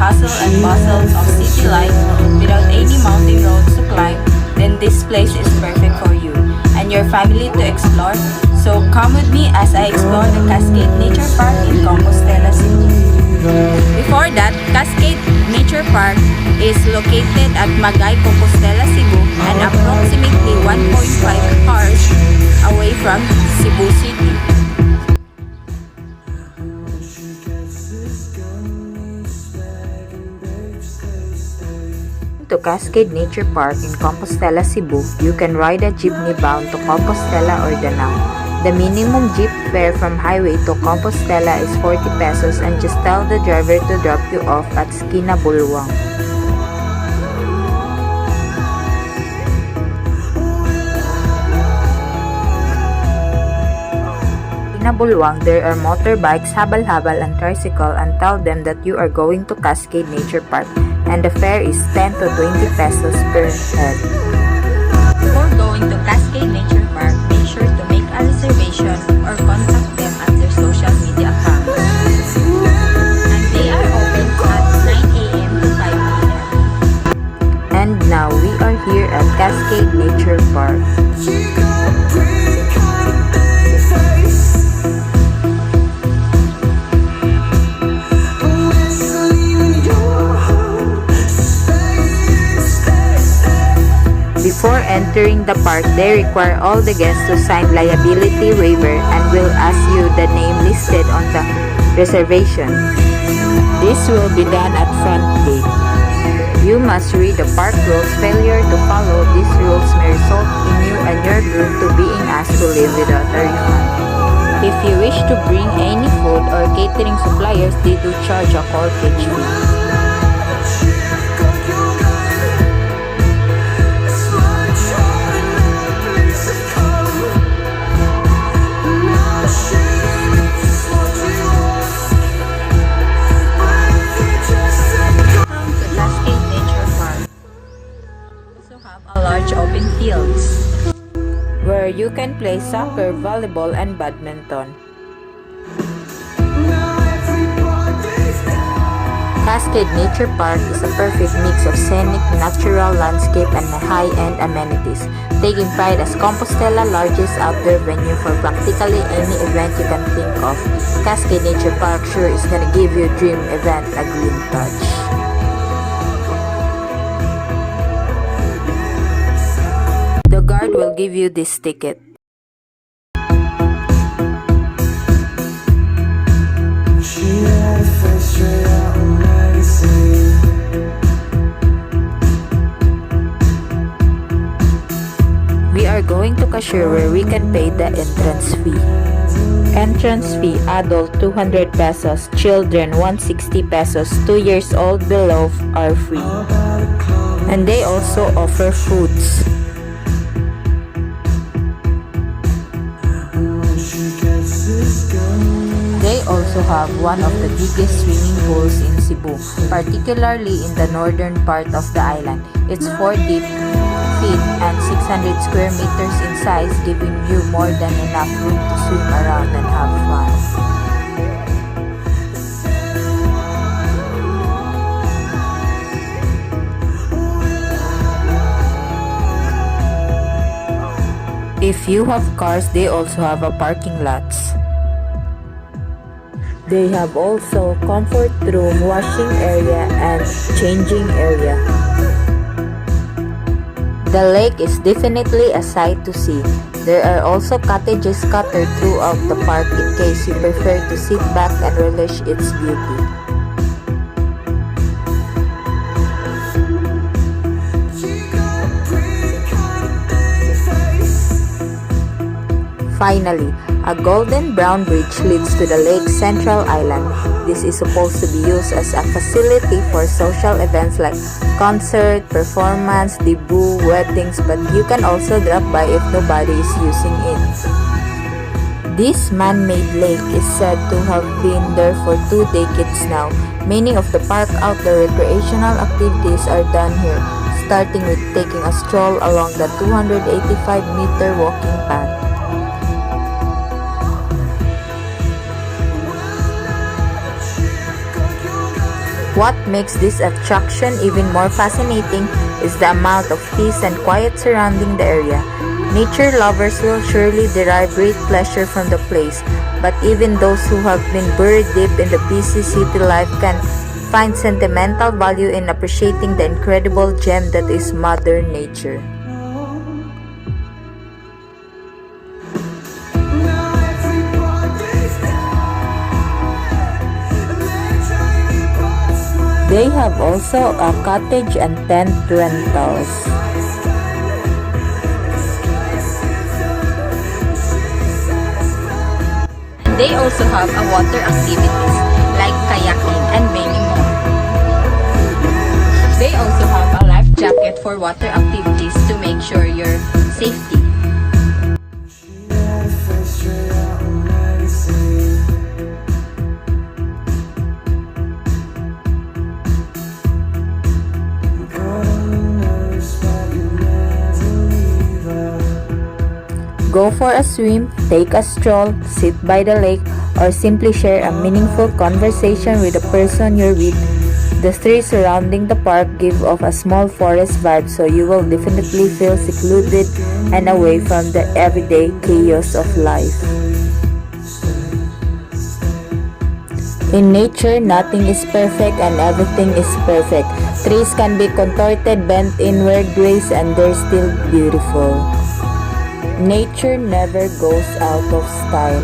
hustle and bustle of city life without any mountain roads to climb, then this place is perfect for you and your family to explore. So come with me as I explore the Cascade Nature Park in Compostela City. Before that, Cascade Nature Park is located at Magay, Compostela, Cebu and approximately 1.5 hours away from Cebu City. To Cascade Nature Park in Compostela, Cebu, you can ride a jeepney bound to Compostela or Danao. The minimum jeep fare from highway to Compostela is 40 pesos and just tell the driver to drop you off at Esquina Bulwang. Esquina Bulwang, there are motorbikes, habal-habal and tricycle, and tell them that you are going to Cascade Nature Park and the fare is 10 to 20 pesos per head. Before going to Cascade Nature Park, make sure to make a reservation or contact them at their social media accounts. And they are open at 9 a.m. to 5 p.m. And now we are here at Cascade Nature Park. Before entering the park, they require all the guests to sign liability waiver and will ask you the name listed on the reservation. This will be done at front gate. You must read the park rules. Failure to follow these rules may result in you and your group to being asked to leave without a refund. If you wish to bring any food or catering suppliers, they do charge a corkage fee. Open fields where you can play soccer, volleyball, and badminton. Cascade Nature Park is a perfect mix of scenic, natural landscape and high-end amenities, taking pride as Compostela's largest outdoor venue for practically any event you can think of. Cascade Nature Park sure is gonna give your dream event a green touch. The guard will give you this ticket. We are going to cashier where we can pay the entrance fee. Entrance fee, adult 200 pesos, children 160 pesos, 2 years old below are free. And they also offer foods. They also have one of the biggest swimming pools in Cebu, particularly in the northern part of the island. It's 40 feet and 600 square meters in size, giving you more than enough room to swim around and have fun. If you have cars, they also have a parking lots. They have also comfort room, washing area, and changing area. The lake is definitely a sight to see. There are also cottages scattered throughout the park in case you prefer to sit back and relish its beauty. Finally, a golden brown bridge leads to the lake's central island. This is supposed to be used as a facility for social events like concert, performance, debut, weddings, but you can also drop by if nobody is using it. This man-made lake is said to have been there for 2 decades now. Many of the park outdoor recreational activities are done here, starting with taking a stroll along the 285-meter walking path. What makes this attraction even more fascinating is the amount of peace and quiet surrounding the area. Nature lovers will surely derive great pleasure from the place, but even those who have been buried deep in the busy city life can find sentimental value in appreciating the incredible gem that is Mother Nature. They have also a cottage and tent rentals. They also have a water activities like kayaking and many more. They also have a life jacket for water activities to make sure your safety. Go for a swim, take a stroll, sit by the lake, or simply share a meaningful conversation with the person you're with. The trees surrounding the park give off a small forest vibe, so you will definitely feel secluded and away from the everyday chaos of life. In nature, nothing is perfect and everything is perfect. Trees can be contorted, bent in weird ways, and they're still beautiful. Nature never goes out of style.